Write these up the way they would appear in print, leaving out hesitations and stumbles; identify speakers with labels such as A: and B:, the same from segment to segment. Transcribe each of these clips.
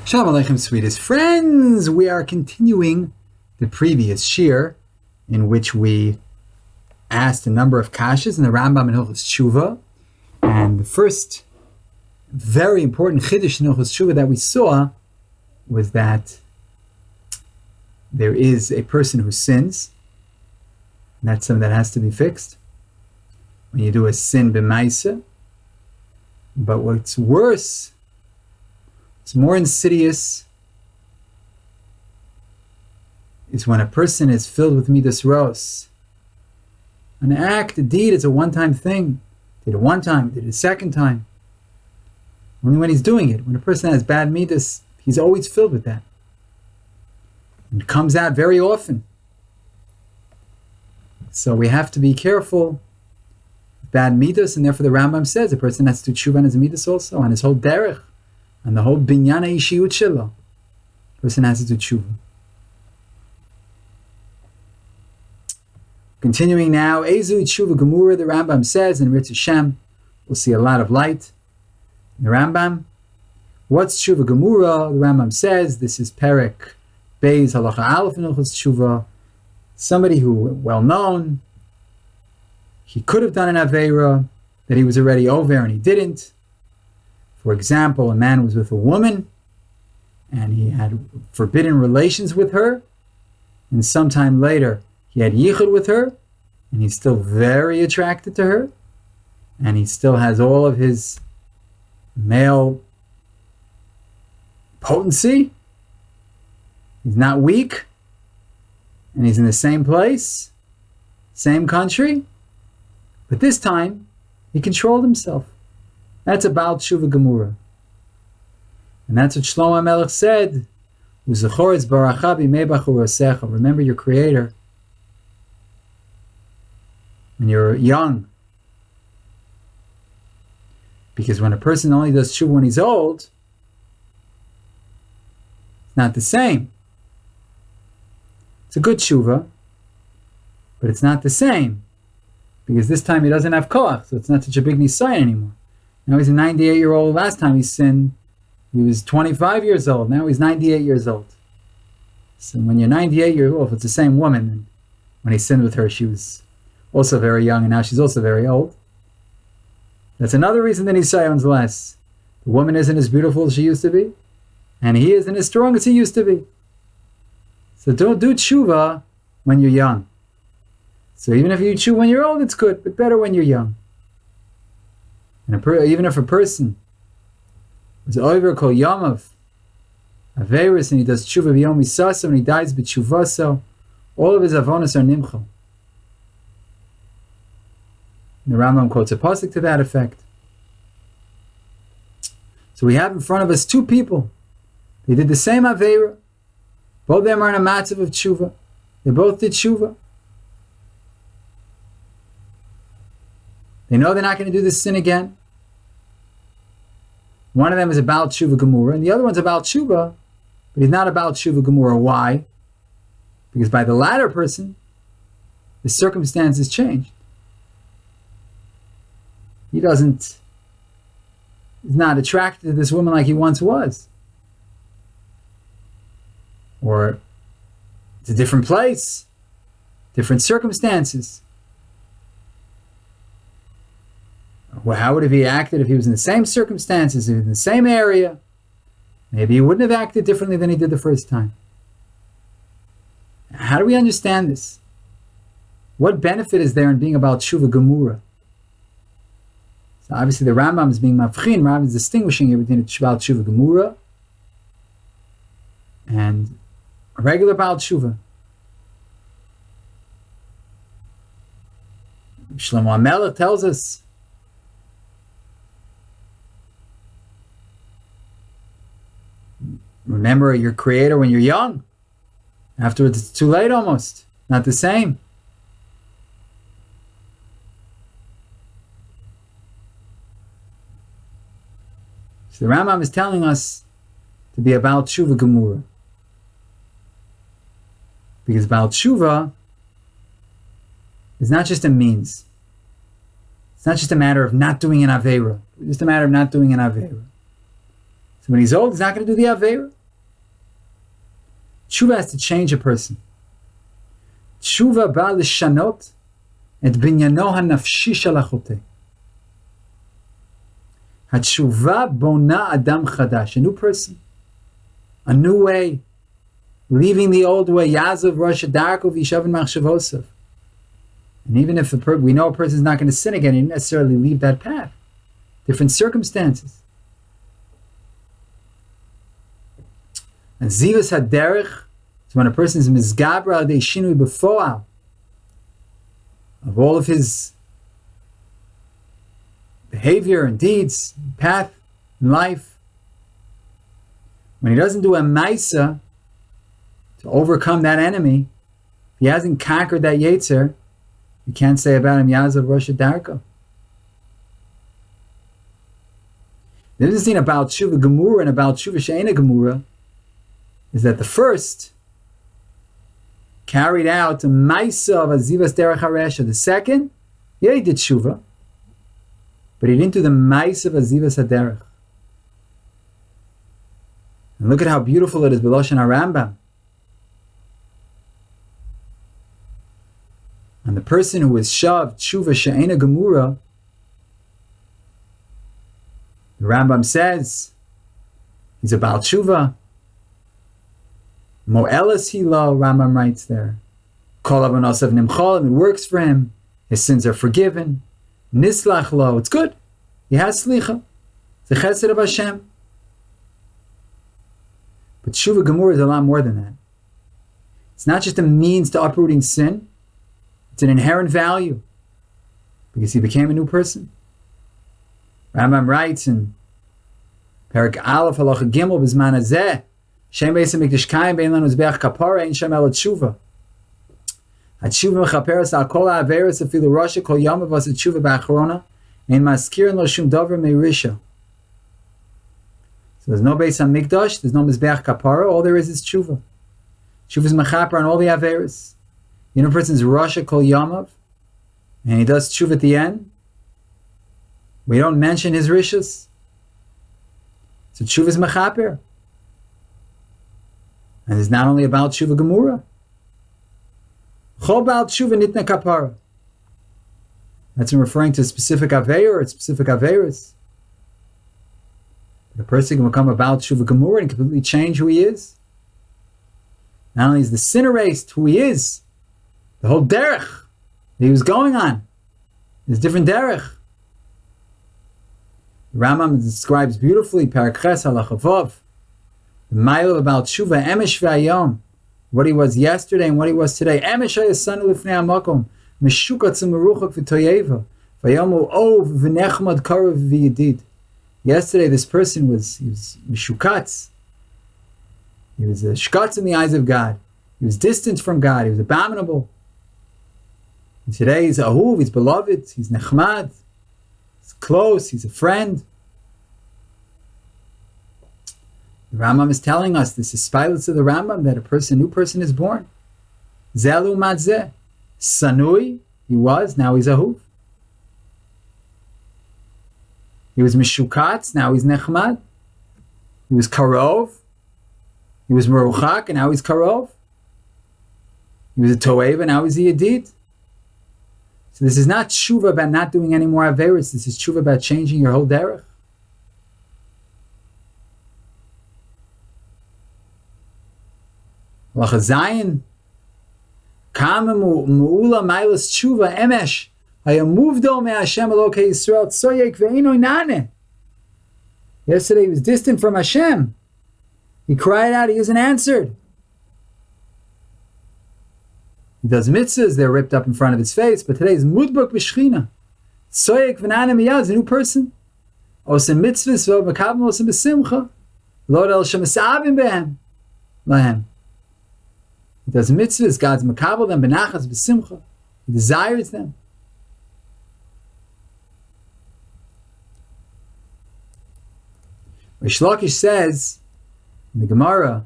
A: Shalom Aleichem, sweetest friends. We are continuing the previous shir in which we asked a number of kashas in the Rambam and Hilchos Teshuva. And the first very important chiddush in Hilchos Teshuva that we saw was that there is a person who sins. And that's something that has to be fixed when you do a sin b'maisa. But what's worse, it's more insidious, is when a person is filled with midas ros. An act, a deed, is a one-time thing. Did it one time, did it a second time. Only when he's doing it. When a person has bad midas, he's always filled with that. And it comes out very often. So we have to be careful with bad midas, and therefore the Rambam says a person has to tshuva on his midas also, on his whole derech. And the whole binyan ha'ishiyut shelo, person has to do tshuva. Continuing now, Ezu tshuva gemura, the Rambam says, in Ritz Hashem, we'll see a lot of light. The Rambam, what's tshuva gemura? The Rambam says, this is Perek Beis Halacha Aleph in Hilchos Teshuva. Somebody who, well known, he could have done an aveira that he was already over and he didn't. For example, a man was with a woman and he had forbidden relations with her, and sometime later he had yichud with her and he's still very attracted to her and he still has all of his male potency. He's not weak and he's in the same place, same country, but this time he controlled himself. That's about Tshuva Gemura. And that's what Shlomo HaMelech said. Remember your Creator when you're young. Because when a person only does Tshuva when he's old, it's not the same. It's a good Tshuva, but it's not the same. Because this time he doesn't have koach, so it's not such a big nisayon anymore. Now he's a 98-year-old. Last time he sinned, he was 25 years old. Now he's 98 years old. So when you're 98 years old, if it's the same woman, and when he sinned with her, she was also very young, and now she's also very old. That's another reason that Nisayon's less. The woman isn't as beautiful as she used to be, and he isn't as strong as he used to be. So don't do tshuva when you're young. So even if you tshuva when you're old, it's good, but better when you're young. And even if a person is over kol yamav averis and he does tshuva b'yom isaso and he dies b'tshuvaso, all of his avonos are nimchal. The Rambam quotes a pasuk to that effect. So we have in front of us two people. They did the same aveira. Both of them are in a matzav of tshuva. They both did tshuva. They know they're not going to do this sin again. One of them is about Tshuva Gemura, and the other one's about Tshuva, but he's not about Tshuva Gemura. Why? Because by the latter person, the circumstances changed. He's not attracted to this woman like he once was. Or it's a different place, different circumstances. Well, how would have he acted if he was in the same circumstances, in the same area? Maybe he wouldn't have acted differently than he did the first time. How do we understand this? What benefit is there in being about Tshuva Gemura? So obviously the Rambam is being mavchin. Rambam is distinguishing here between about Tshuva Gemura and a regular Baal Tshuva. Shlomo HaMelech tells us, remember your Creator when you're young. Afterwards, it's too late almost. Not the same. So the Rambam is telling us to be about Tshuva Gemura. Because about Tshuva is not just a means. It's not just a matter of not doing an Aveira. It's just a matter of not doing an Aveira. So when he's old, he's not going to do the Aveira. Teshuva has to change a person. Teshuva ba lishanot et binyano hanafshi shel hachotei. Teshuva bona adam chadash, a new person, a new way, leaving the old way. Yazav Rosh Darko v'yishav machshavosav. And even if we know a person is not going to sin again, he didn't necessarily leave that path. Different circumstances. And zivas haderech is when a person is mizgabra al dei shinui b'foal of all of his behavior and deeds, path in life. When he doesn't do a maisa to overcome that enemy, if he hasn't conquered that yetzer, you can't say about him Yazav Rosh Darko. The difference between about Teshuva Gemura and about Teshuva She'ena Gemura is that the first carried out a maisa of Azivas Derech HaResha. The second, yeah, he did Teshuva, but he didn't do the maisa of Azivas HaDerech. And look at how beautiful it is, B'Loshen HaRambam. And the person who is shav Teshuva She'ena Gemura, the Rambam says, he's a Baal Teshuva. Mo'elas hilo, Rambam writes there. Kol avonosav nimcholim, it works for him. His sins are forgiven. Nislach lo, it's good. He has slicha. It's the chesed of Hashem. But Teshuva Gemura is a lot more than that. It's not just a means to uprooting sin. It's an inherent value. Because he became a new person. Rambam writes in Perak Aleph Halacha Gimel B'zman Hazeh, Shem Beis HaMikdash Kayim Bein Lanu Zbeach Kapara Ein Shem Ela Teshuva. HaTeshuva Mechaperes Al Kol HaAveres Afilu Rasha Kol Yom Avos HaTeshuva B'Achrona Ein Maskirin Lo Shum Dover Me'risha. So there's no Beis HaMikdash, there's no Mizbeach Kapara, all there is Teshuva. Teshuva is Mechaper on all the Averes. You know, a person's Rasha Kol Yamav, and he does Teshuva at the end. We don't mention his rishas. So Teshuva is Mechaper. And it's not only about Teshuva Gemura. Chol Baal Teshuva Nitna Kapara. That's in referring to a specific Aveir or specific Aveiris. The person can become a Baal Teshuva Gemura and completely change who he is. Not only is the sin erased, who he is, the whole derech that he was going on is different derech. The Rambam describes beautifully Parak Ches Halacha Vav, the mile about Teshuva Emesh V'Ayom, what he was yesterday and what he was today. Emesh Hayasanu Lifnei Hamakom, Meshukatz U'Meruchak V'Toyeva, V'Ayom U'Ov V'Nechmad Karav V'Yedid. Yesterday this person was Meshukatz. He was a shkatz in the eyes of God. He was distant from God. He was abominable. And today he's ahuv, he's beloved, he's nechmad, he's close, he's a friend. The Rambam is telling us, this is pilots of the Rambam, that a new person is born. Zelu madzeh. Sanui, he was, now he's ahuv. He was mishukatz, now he's nechmad. He was karov. He was meruchak, and now he's karov. He was a toev, and now he's a yedid. So this is not tshuva about not doing any more averis. This is tshuva about changing your whole derech. Halacha Zayin, Kama mu'ula mailas tshuva emesh hayamuvdo me Hashem Elokei Yisrael tsoyek ve'ino nane. Yesterday he was distant from Hashem. He cried out, he isn't answered. He does mitzvahs, they're ripped up in front of his face, but today is mudbuk b'shchina. Tsoyek v'nane miyad, is a new person. Osem mitzvahs v'mekabim osem b'simcha. Lord el shemisavim behem. Lahem. He does mitzvahs, God's makabel them, benachas b'simcha. He desires them. Rish Lakish says, in the Gemara,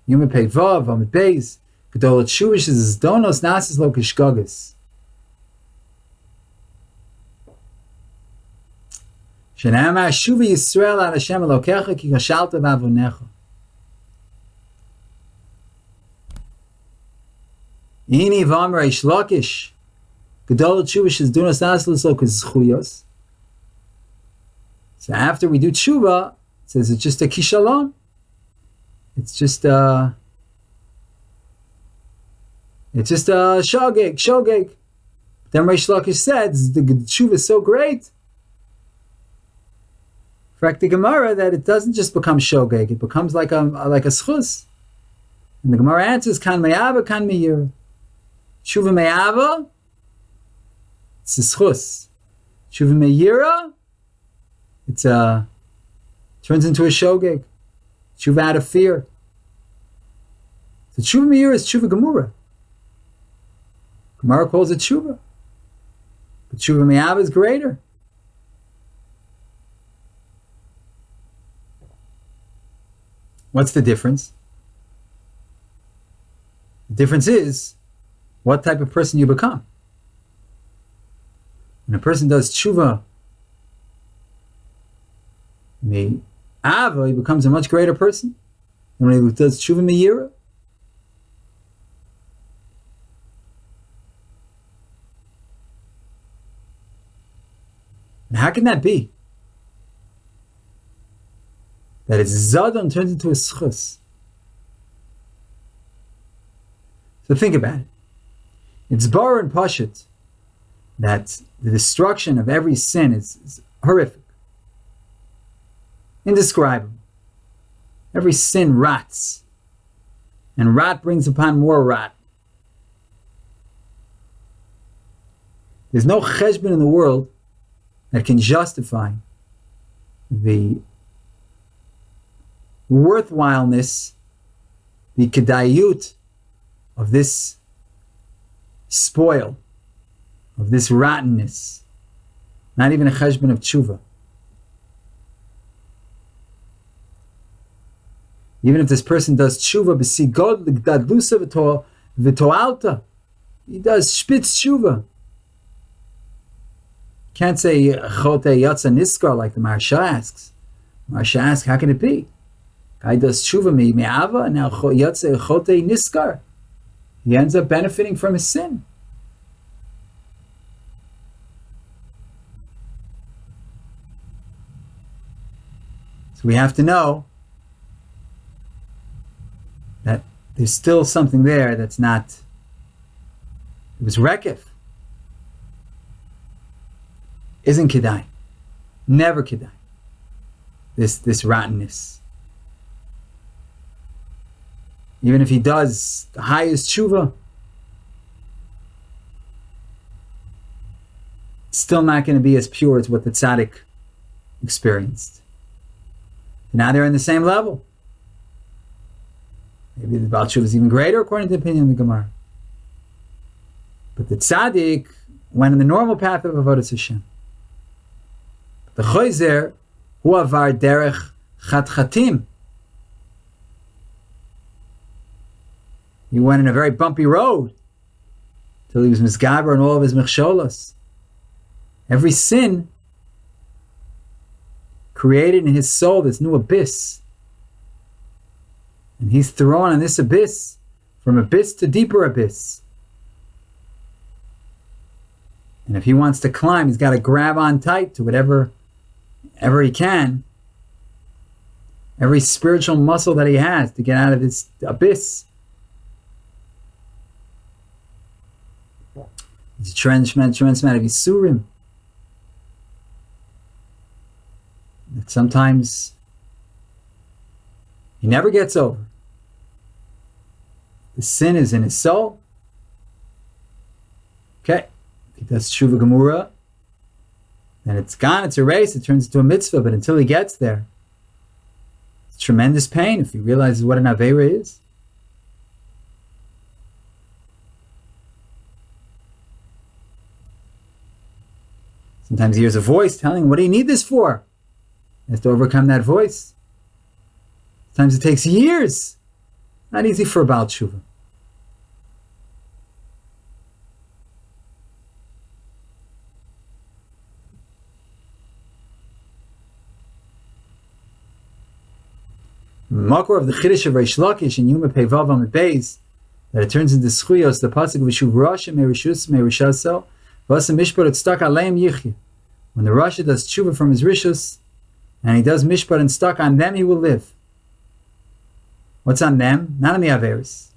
A: Yom Pei Vav, Amid Beis, Gedol Tshuvish is donos nasis lo kishkogas. Shenama Shuvi Yisrael ad Hashem Elokecha ki kashalta v'avonecha. Ini v'amar Reish Lakish, Gedol Teshuva is dunas aslas lokas zchuyos. So after we do Teshuva, it says it's just a kishalon. It's just a shogeg. Then Reish Lakish says the Teshuva is so great, fact the Gemara, that it doesn't just become shogeg, it becomes like a schus. And the Gemara answers, kan me'ava, kan me'yira. Teshuva me'ava, it's a schus. Teshuva me'yira, it's turns into a shogeg. Teshuva out of fear. So Teshuva me'yira is Teshuva gemura. Gemara calls it Teshuva. But Teshuva me'ava is greater. What's the difference? The difference is what type of person you become. When a person does Teshuva me'ava, he becomes a much greater person than when he does Teshuva me'yira. And how can that be? That it's Zadon turns into a schus. So think about it. It's bar and pashut that the destruction of every sin is horrific, indescribable. Every sin rots, and rot brings upon more rot. There's no cheshbon in the world that can justify the worthwhileness, the kedayut of this spoil, of this rottenness. Not even a cheshbon of tshuva. Even if this person does tshuva b'sigod l'gdadlusa v'to'alta, he does spitz tshuva. Can't say chote yatsa niskar like the Maharsha asks. Maharsha asks, how can it be? Guy does tshuva me'ava, and now yatsa chote niskar. He ends up benefiting from his sin. So we have to know that there's still something there that's not, it was rekif. Isn't kedai. Never kedai. This rottenness. Even if he does the highest tshuva, it's still not going to be as pure as what the tzaddik experienced. Now they're in the same level. Maybe the Baal Tshuva is even greater according to the opinion of the Gemara. But the tzaddik went in the normal path of Avodas Hashem. The Choyzer, hu avar derech chatchatim. He went in a very bumpy road till he was misgaber and all of his mechsholos. Every sin created in his soul this new abyss. And he's thrown in this abyss, from abyss to deeper abyss. And if he wants to climb, he's got to grab on tight to whatever he can. Every spiritual muscle that he has to get out of this abyss. It's a tremendous amount of Yisurim. That sometimes he never gets over. The sin is in his soul. Okay, if he does Teshuva Gemura, then it's gone, it's erased, it turns into a mitzvah, but until he gets there, it's tremendous pain if he realizes what an Aveira is. Sometimes he hears a voice telling him, what do you need this for? He has to overcome that voice. Sometimes it takes years. Not easy for a Baal Tshuva. The makor of the Chiddush of Reish Lakish in Yuma Pei Vav Amud Beis that it turns into schuyos, the pasuk v'shuv rasha merishus merishaso, v'asa mishpat et stuck aleim yichya. When the rasha does tshuva from his rishus, and he does mishpat and stuck on them, he will live. What's on them? Not on the averis.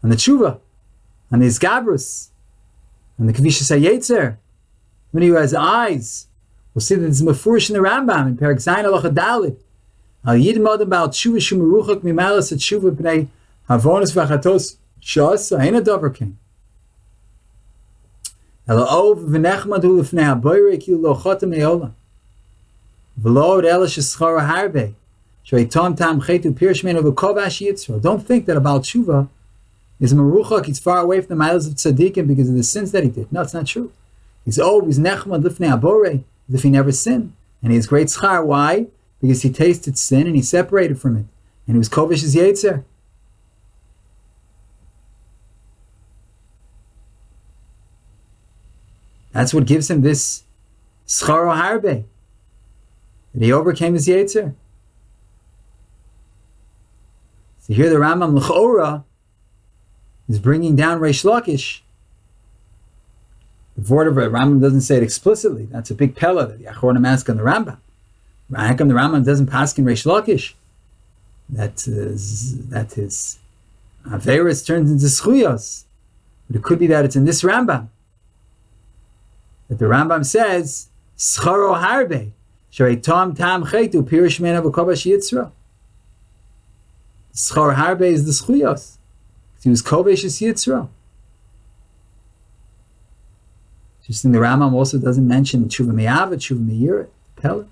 A: On the tshuva, on the isgabrus, on the kavishas hayetzer. When he has eyes, we'll see that it's mefurish in the Rambam in Perek Zayin Halacha Daled. Al yid modem ba'al tshuva shu meruchak mimalas at tshuva b'nei havonos v'achatos shas ha'ena davar king. Ela ov v'nechmad hu lefnei haboyrei ki lo chotem me'olam. V'lo od ela sheschara harbe. Shrei tom tam chetu pirish menu v'kovash yitzro. Don't think that about tshuva is meruchak, he's far away from the miles of tzaddikim because of the sins that he did. No, it's not true. He's always nechmad lifnei haborei, as if he never sinned. And he has great schar. Why? Because he tasted sin and he separated from it. And he was kovish as yetzer. That's what gives him this scharo harbe, that he overcame his yetzer. So here the Rambam l'chora is bringing down Reish Lakish. The word of it, Rambam doesn't say it explicitly. That's a big pella that the Achronim ask on the Rambam. How come the Rambam doesn't paskin Reish Lakish? That his Averis turns into Schuyos. But it could be that it's in this Rambam. That the Rambam says, Scharo harbe, sharei tom tam chetu, pirish mena v'kobash yitzra. Schar harbe is the Schuyos. He was kovesh as yitzra. Interesting, the Rambam also doesn't mention Tshuva Me'ava, Tshuva Me'yirat, Pella.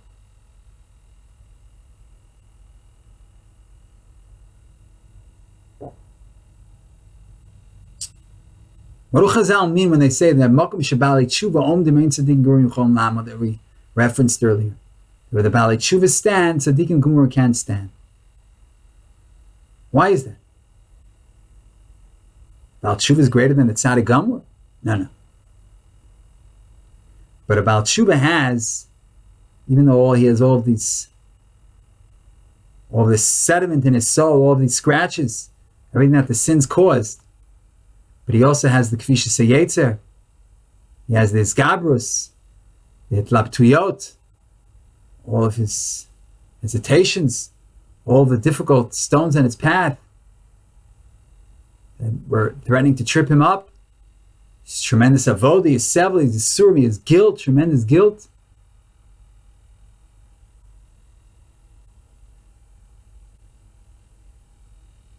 A: What do Chazal mean when they say that Makom Shabali Tshuva Om Demein Tzaddik Gurim Chol Lama that we referenced earlier? Where the Bali Tshuva stand, Tzaddik and Gumur can't stand. Why is that? Bali Tshuva is greater than the Tzaddik Gumur? No. But a Baal Tshuva has, even though he has all this sediment in his soul, all of these scratches, everything that the sins caused, but he also has the Kvisha Yetzer, he has the Gabrus, the Tlaptuyot, all of his hesitations, all the difficult stones on its path that were threatening to trip him up. His tremendous avodah, his seveli, his surmi, his guilt, tremendous guilt.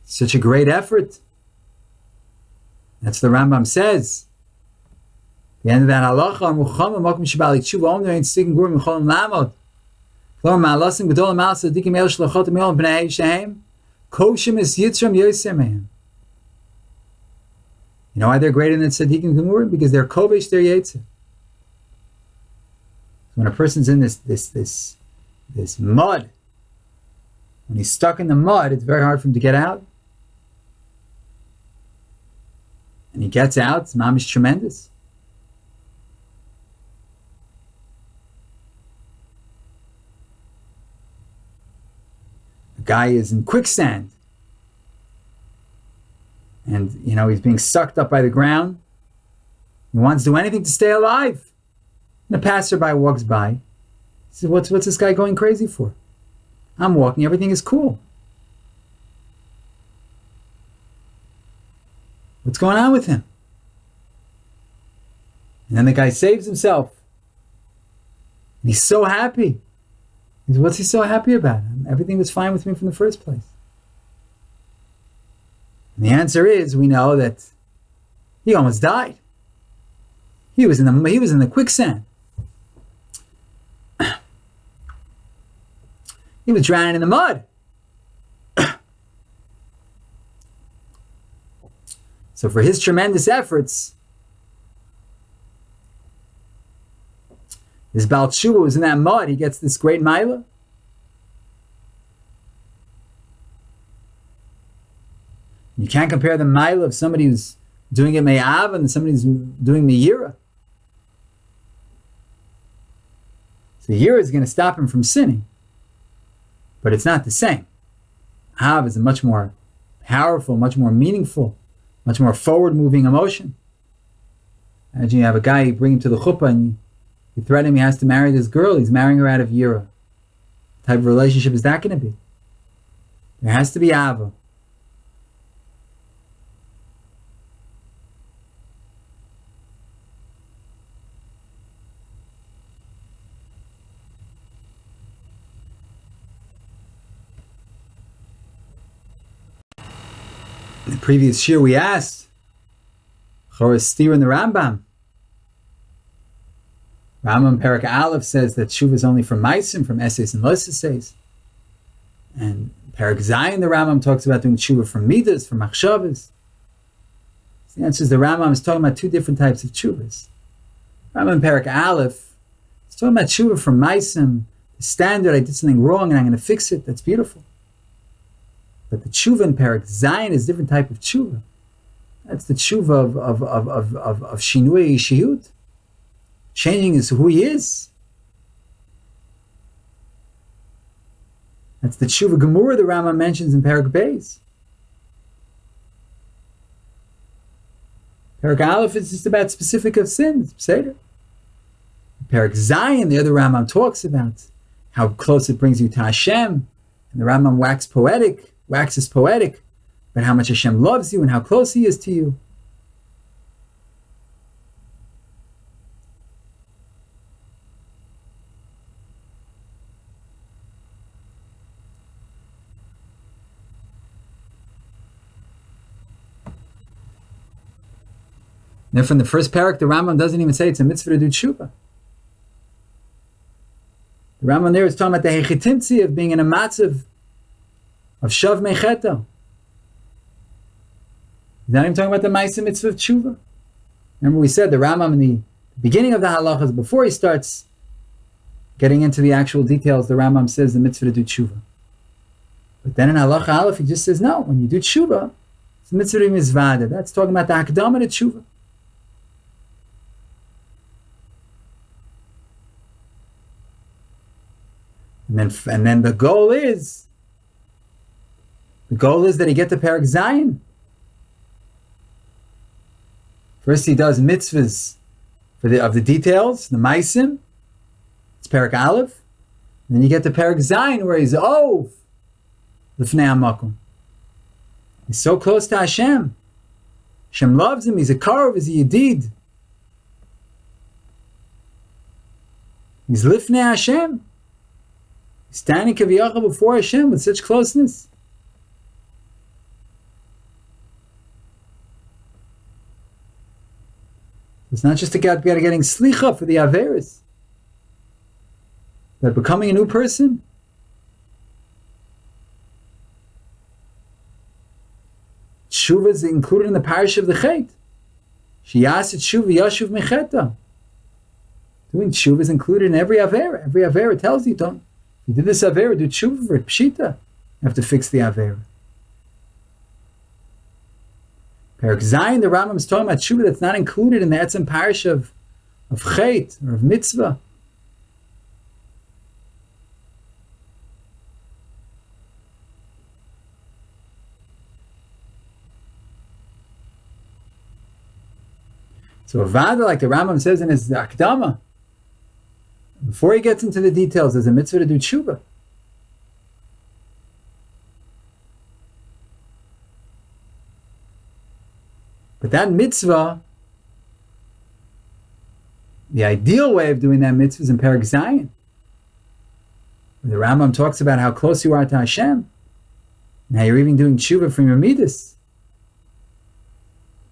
A: Such a great effort. That's the Rambam says. The end of that halacha, Muchama Makom Shabali Tshuva Om Dein Tzaddikim Gurim Cholim Lamod. Klor Ma'alasim Gedolim Ma'al Tzaddikim El Shlochotim Yom Bnei Shehem Kovshim Es Yitzram Yosem Mehem. You know why they're greater than Tzaddik and Gemurim? Because they're kovesh, they're yetzer. When a person's in this mud, when he's stuck in the mud, it's very hard for him to get out. And he gets out, it's mamish tremendous. A guy is in quicksand. And, he's being sucked up by the ground. He wants to do anything to stay alive. And a passerby walks by. He says, what's this guy going crazy for? I'm walking, everything is cool. What's going on with him? And then the guy saves himself. And he's so happy. He says, what's he so happy about? Everything was fine with me from the first place. And the answer is, we know that he almost died. He was in the quicksand. He was drowning in the mud. So for his tremendous efforts, this Baal Tshuva was in that mud, he gets this great maila. You can't compare the maila of somebody who's doing it me'av and somebody who's doing me'yira. So yira is going to stop him from sinning, but it's not the same. Av is a much more powerful, much more meaningful much more forward-moving emotion. Imagine you have a guy, you bring him to the chuppah, and you threaten him he has to marry this girl. He's marrying her out of yira. What type of relationship is that going to be? There has to be ava. In the previous year we asked, Chor is steer in the Rambam. Rambam Perak Aleph says that Teshuva is only from Maisim, from Essays and Losses. And Perak Zayin, the Rambam talks about doing Teshuva from Midas, from Machshavas. So the answer is the Rambam is talking about two different types of Teshuvas. Rambam Perak Aleph is talking about Teshuva from Maisim, the standard, I did something wrong and I'm going to fix it. That's beautiful. But the Teshuva in Perak Zayin is a different type of Teshuva. That's the Teshuva of Shinui Ishiyut. Changing is who he is. That's the Teshuva Gemura the Rambam mentions in Perak Beis. Perak Aleph is just about specific of sins. Seder. Perak Zayin, the other Rambam talks about how close it brings you to Hashem. And the Rambam waxes poetic, but how much Hashem loves you and how close He is to you. Therefore, in the first parak, the Rambam doesn't even say it's a mitzvah to do tshuva. The Rambam there is talking about the hechitimtzi of being in a matzav of shav mecheta. He's not even talking about the ma'aseh mitzvah of tshuva. Remember we said the Rambam in the beginning of the halachas, before he starts getting into the actual details, the Rambam says the mitzvah to do tshuva. But then in halacha aleph, he just says, no, when you do tshuva, it's the mitzvah to be mizvada. That's talking about the hakdama to tshuva. And then the goal is that he get to Perak Zayin. First he does mitzvahs of the details, the maisim. It's Perak Aleph. And then you get to Perak Zayin where he's Lefnei HaMakom. He's so close to Hashem. Hashem loves him. He's a karov, he's a yedid. He's Lifnei Hashem. He's standing kaviyachah before Hashem with such closeness. It's not just about getting slicha for the averis, but becoming a new person. Teshuva is included in the parish of the Chet. Sheyas teshuva yashuv mecheta. Doing teshuva is included in every avera. Every avera tells you, don't. You did this avera, do teshuva for it, pshita. You have to fix the avera. Perak Zayin, the Rambam is talking about teshuva that's not included in the etzem parish of Chet or of mitzvah. So Avada, like the Rambam says in his Akdama, before he gets into the details, there's a mitzvah to do tshuva. But that mitzvah, the ideal way of doing that mitzvah is in Perak Zayin. The Rambam talks about how close you are to Hashem, and how you're even doing tshuva from your midas.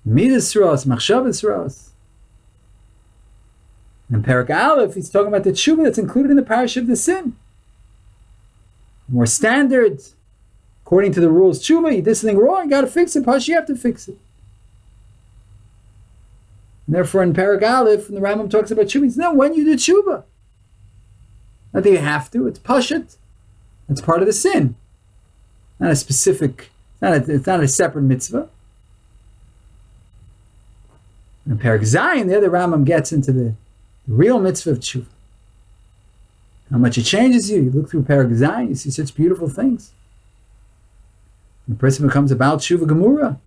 A: Midas Ros, Machshavas Ros. In Perak Aleph, he's talking about the tshuva that's included in the parish of the sin. More standard, according to the rules, tshuva, you did something wrong, you got to fix it. Pash, you have to fix it. And therefore, in Perak Aleph, when the Rambam talks about tshuva, he says, no, when you do tshuva. Not that you have to, it's pashat. That's part of the sin. Not a specific, it's not a separate mitzvah. In Perak Zayin, the other Rambam gets into the real mitzvah of tshuva. How much it changes you. You look through Perak Zayin, you see such beautiful things. When a person becomes about tshuva gemura,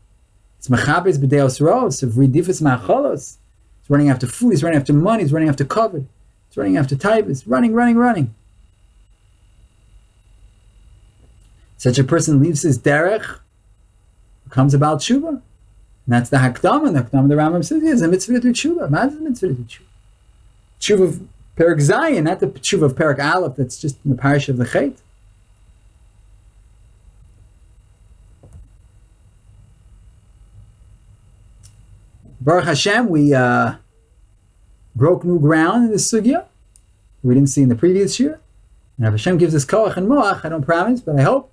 A: It's Machabes B'deos Ros, of Ridifus Ma'acholos. He's running after food, he's running after money, he's running after cover, he's running after taibas, running. Such a person leaves his derech, becomes about tshuva. And that's the Hakdama. The Hakdama, the Rambam says, is a mitzvah to tshuva. What is a mitzvah to tshuva? Tshuva of Perak Zayin, not the tshuva of Perak Aleph that's just in the parish of the Chet. Baruch Hashem, we broke new ground in this sugya we didn't see in the previous year. And if Hashem gives us koach and moach, I don't promise, but I hope,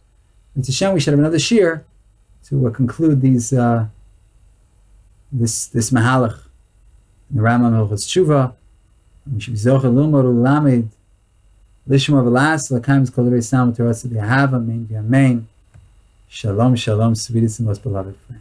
A: it's Hashem, we should have another shir to conclude these this mahalach in the Rambam Hilchos Teshuva. We should be zocher lilmod ulamed lishmor v'las l'kaim kol derei sam torah tzedei ahava amen v'amen. Shalom, shalom, sweetest and most beloved friends.